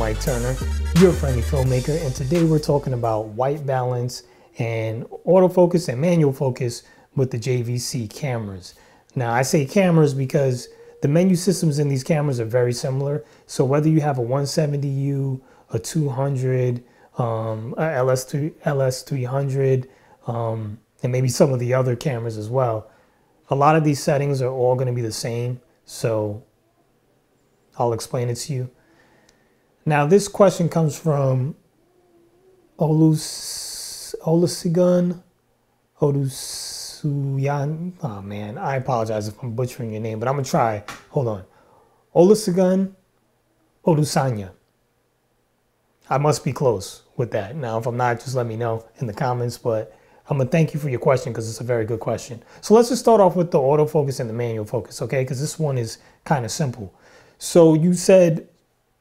Mike Turner, your friendly filmmaker, and today we're talking about white balance and autofocus and manual focus with the JVC cameras. Now I say cameras because the menu systems in these cameras are very similar. So whether you have a 170U, a 200, a LS300, and maybe some of the other cameras as well, a lot of these settings are all going to be the same. So I'll explain it to you. Now this question comes from Olusegun Odusuyan. Oh man, I apologize if I'm butchering your name, but I'm gonna try. Hold on. Olusegun Odusanya. I must be close with that. Now, if I'm not, just let me know in the comments, but I'm gonna thank you for your question because it's a very good question. So let's just start off with the autofocus and the manual focus, okay? Because this one is kind of simple. So you said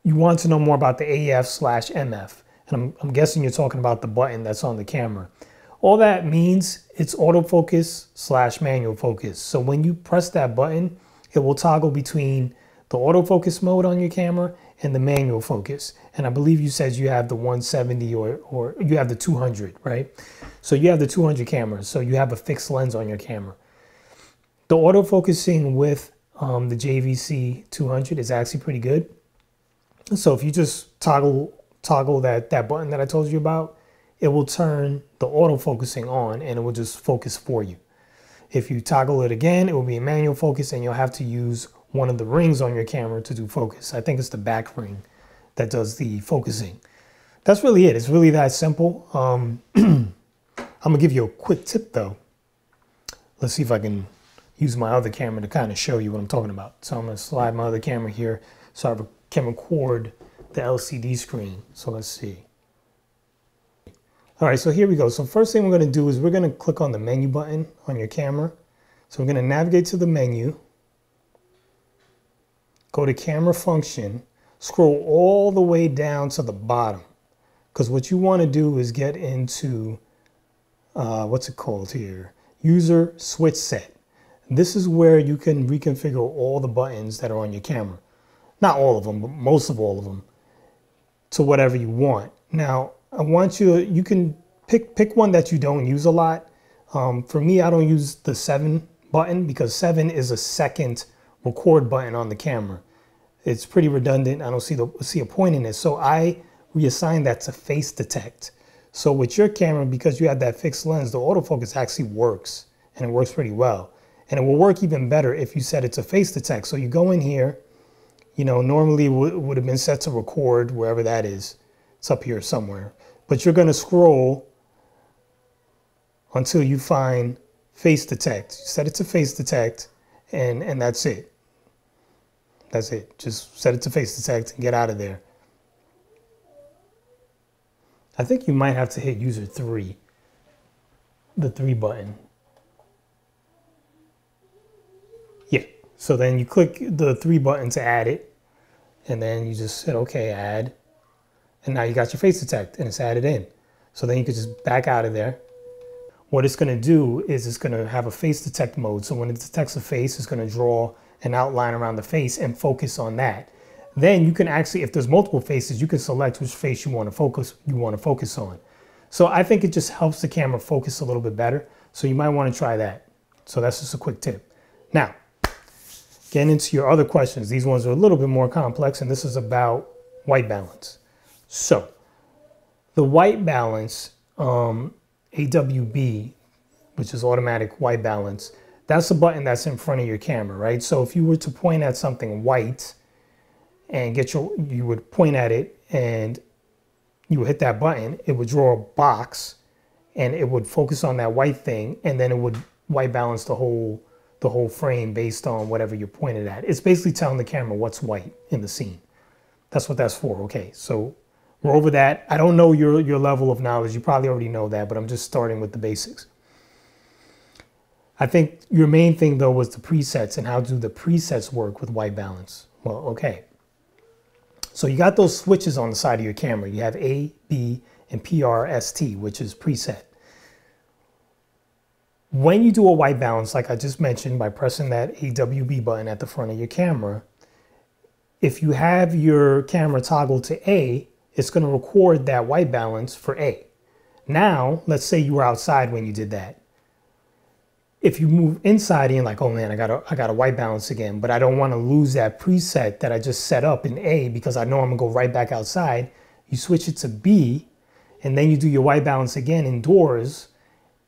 you want to know more about the AF/MF, and I'm guessing you're talking about the button that's on the camera. All that means it's autofocus / manual focus. So when you press that button, it will toggle between the autofocus mode on your camera and the manual focus. And I believe you said you have the 170 or you have the 200, right? So you have the 200 cameras, so you have a fixed lens on your camera. The autofocusing with the JVC 200 is actually pretty good. So if you just toggle that button that I told you about, it will turn the autofocusing on and it will just focus for you. If you toggle it again, it will be a manual focus and you'll have to use one of the rings on your camera to do focus. I think it's the back ring that does the focusing. That's really it. It's really that simple. I'm gonna give you a quick tip though. Let's see if I can use my other camera to kind of show you what I'm talking about. So I'm gonna slide my other camera here so I can record the LCD screen. So let's see. All right, so here we go. So first thing we're gonna do is we're gonna click on the menu button on your camera. So we're gonna navigate to the menu, go to camera function, scroll all the way down to the bottom. Because what you wanna do is get into, what's it called here? User switch set. This is where you can reconfigure all the buttons that are on your camera. Not all of them, but most of all of them, to whatever you want. Now, I want you can pick one that you don't use a lot. For me, I don't use the 7 button because 7 is a second record button on the camera. It's pretty redundant. I don't see a point in it. So I reassign that to face detect. So with your camera, because you have that fixed lens, the autofocus actually works and it works pretty well. And it will work even better if you set it to face detect. So you go in here, you know, normally it would have been set to record wherever that is. It's up here somewhere. But you're going to scroll until you find face detect. Set it to face detect and that's it. That's it. Just set it to face detect and get out of there. I think you might have to hit user 3, the 3 button. Yeah. So then you click the 3 button to add it, and then you just hit OK, add. And now you got your face detect and it's added in. So then you can just back out of there. What it's going to do is it's going to have a face detect mode. So when it detects a face, it's going to draw an outline around the face and focus on that. Then you can actually, if there's multiple faces, you can select which face you want to focus on. So I think it just helps the camera focus a little bit better. So you might want to try that. So that's just a quick tip. Now, getting into your other questions. These ones are a little bit more complex, and this is about white balance. So the white balance, AWB, which is automatic white balance, that's the button that's in front of your camera, right? So if you were to point at something white and you would point at it and you would hit that button, it would draw a box and it would focus on that white thing, and then it would white balance the whole frame based on whatever you're pointed at. It's basically telling the camera what's white in the scene. That's what that's for. Okay, so we're over that. I don't know your level of knowledge. You probably already know that, but I'm just starting with the basics. I think your main thing though was the presets and how do the presets work with white balance. Well, okay. So you got those switches on the side of your camera. You have A, B, and PRST, which is preset. When you do a white balance, like I just mentioned, by pressing that AWB button at the front of your camera, if you have your camera toggled to A, it's going to record that white balance for A. Now, let's say you were outside when you did that. If you move inside and you're like, oh man, I got a white balance again, but I don't want to lose that preset that I just set up in A because I know I'm gonna go right back outside, you switch it to B, and then you do your white balance again indoors,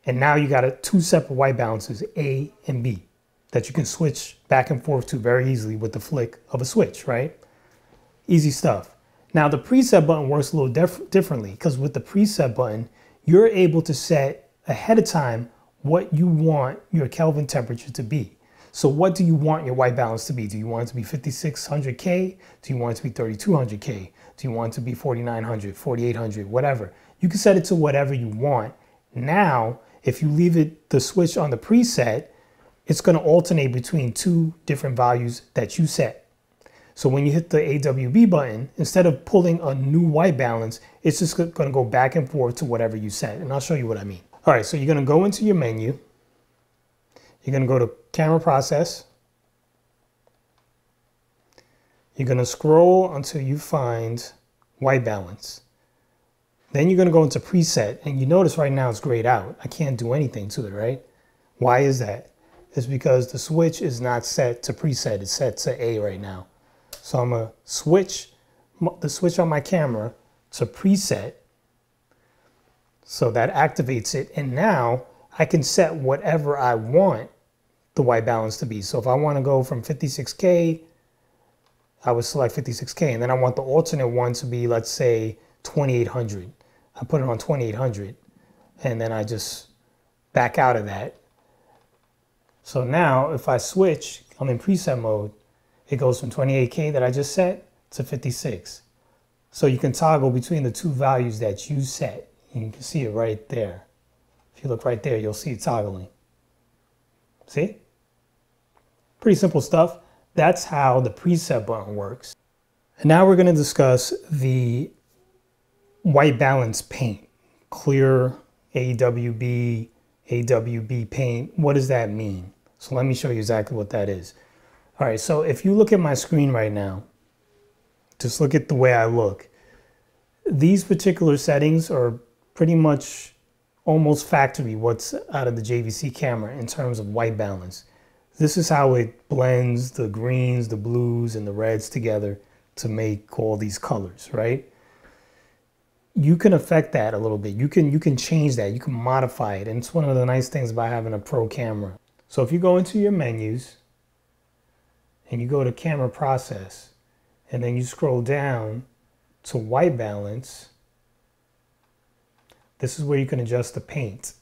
and now you got two separate white balances, A and B, that you can switch back and forth to very easily with the flick of a switch, right? Easy stuff. Now the preset button works a little differently, because with the preset button, you're able to set ahead of time what you want your Kelvin temperature to be. So what do you want your white balance to be? Do you want it to be 5600K? Do you want it to be 3200K? Do you want it to be 4900, 4800, whatever? You can set it to whatever you want. Now, if you leave the switch on the preset, it's going to alternate between two different values that you set. So when you hit the AWB button, instead of pulling a new white balance, it's just going to go back and forth to whatever you set. And I'll show you what I mean. All right, so you're going to go into your menu. You're going to go to Camera Process. You're going to scroll until you find White Balance. Then you're going to go into Preset, and you notice right now it's grayed out. I can't do anything to it, right? Why is that? It's because the switch is not set to Preset. It's set to A right now. So I'm going to switch the switch on my camera to Preset. So that activates it, and now I can set whatever I want the white balance to be. So if I want to go from 56K, I would select 56K, and then I want the alternate one to be, let's say, 2800. I put it on 2800, and then I just back out of that. So now if I switch, I'm in preset mode, it goes from 28K that I just set to 56. So you can toggle between the two values that you set. You can see it right there. If you look right there, you'll see it toggling. See? Pretty simple stuff. That's how the preset button works. And now we're going to discuss the white balance paint. Clear, AWB, AWB Paint. What does that mean? So let me show you exactly what that is. All right, so if you look at my screen right now, just look at the way I look. These particular settings are pretty much almost factory what's out of the JVC camera in terms of white balance. This is how it blends the greens, the blues, and the reds together to make all these colors, right? You can affect that a little bit. You can change that. You can modify it. And it's one of the nice things about having a pro camera. So if you go into your menus and you go to Camera Process, and then you scroll down to white balance, this is where you can adjust the paint.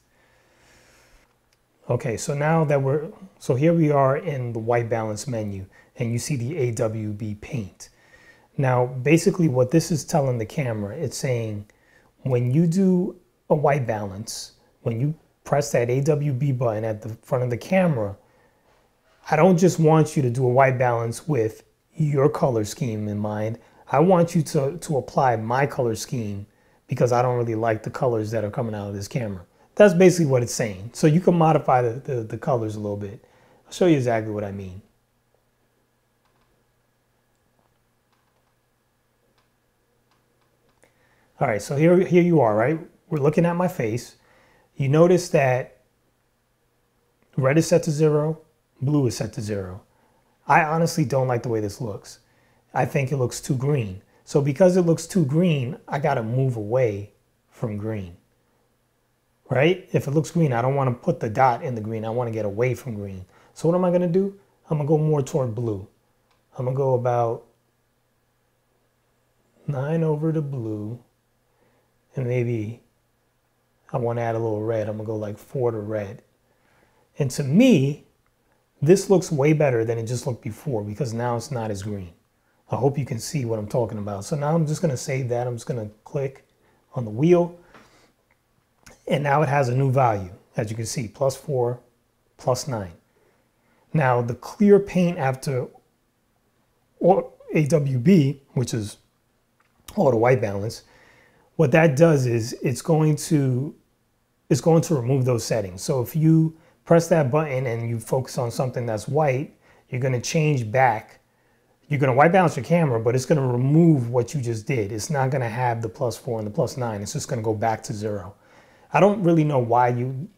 Okay, so now that so here we are in the white balance menu, and you see the AWB Paint. Now, basically what this is telling the camera, it's saying when you do a white balance, when you press that AWB button at the front of the camera, I don't just want you to do a white balance with your color scheme in mind. I want you to apply my color scheme, because I don't really like the colors that are coming out of this camera. That's basically what it's saying. So you can modify the colors a little bit. I'll show you exactly what I mean. All right, so here you are, right? We're looking at my face. You notice that red is set to 0, blue is set to 0. I honestly don't like the way this looks. I think it looks too green. So because it looks too green, I gotta move away from green, right? If it looks green, I don't wanna put the dot in the green. I wanna get away from green. So what am I gonna do? I'm gonna go more toward blue. I'm gonna go about 9 over to blue, and maybe I wanna add a little red. I'm gonna go like 4 to red. And to me, this looks way better than it just looked before, because now it's not as green. I hope you can see what I'm talking about. So now I'm just going to save that. I'm just going to click on the wheel. And now it has a new value, as you can see, +4, +9. Now the clear paint after AWB, which is auto white balance, what that does is it's going to remove those settings. So if you press that button and you focus on something that's white, you're going to change back you're going to white balance your camera, but it's going to remove what you just did. It's not going to have the +4 and the +9. It's just going to go back to 0. I don't really know why you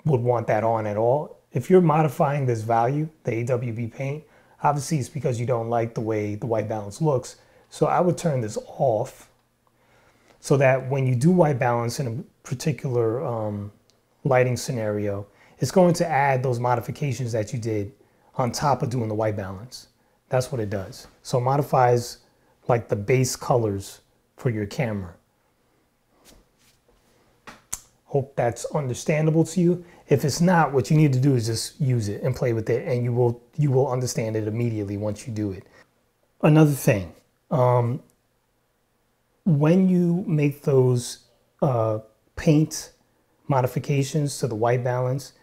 would want that on at all. If you're modifying this value, the AWB Paint, obviously it's because you don't like the way the white balance looks. So I would turn this off so that when you do white balance in a particular lighting scenario, it's going to add those modifications that you did on top of doing the white balance. That's what it does. So it modifies like the base colors for your camera. Hope that's understandable to you. If it's not, what you need to do is just use it and play with it, and you will understand it immediately once you do it. Another thing, when you make those paint modifications to the white balance,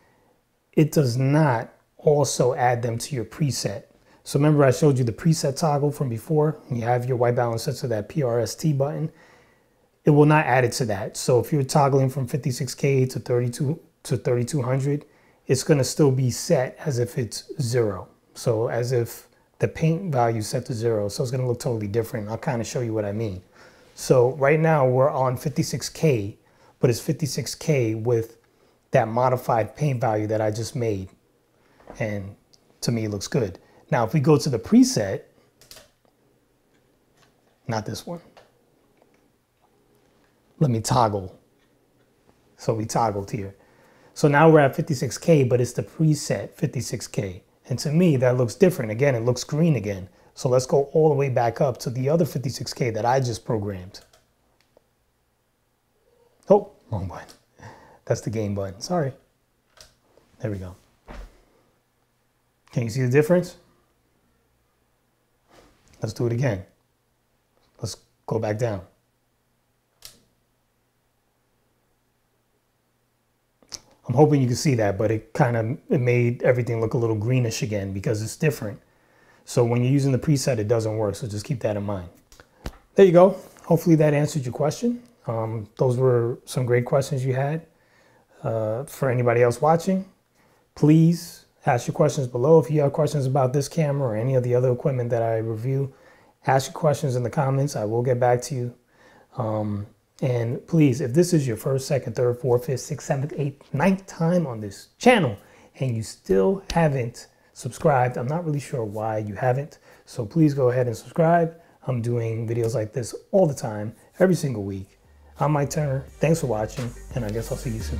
it does not also add them to your preset. So remember I showed you the preset toggle from before? You have your white balance set to that PRST button. It will not add it to that. So if you're toggling from 56K to 3200, it's going to still be set as if it's 0. So as if the paint value is set to 0. So it's going to look totally different. I'll kind of show you what I mean. So right now we're on 56K, but it's 56K with that modified paint value that I just made. And to me, it looks good. Now, if we go to the preset, not this one. Let me toggle. So we toggled here. So now we're at 56K, but it's the preset 56K. And to me, that looks different. Again, it looks green again. So let's go all the way back up to the other 56K that I just programmed. Oh, wrong button. That's the game button. Sorry. There we go. Can you see the difference? Let's do it again. Let's go back down. I'm hoping you can see that, but it made everything look a little greenish again because it's different. So when you're using the preset, it doesn't work. So just keep that in mind. There you go. Hopefully that answered your question. Those were some great questions you had. For anybody else watching, please ask your questions below. If you have questions about this camera or any of the other equipment that I review, ask your questions in the comments. I will get back to you. And please, if this is your first, second, third, fourth, fifth, sixth, seventh, eighth, ninth time on this channel and you still haven't subscribed, I'm not really sure why you haven't. So please go ahead and subscribe. I'm doing videos like this all the time, every single week. I'm Mike Turner. Thanks for watching, and I guess I'll see you soon.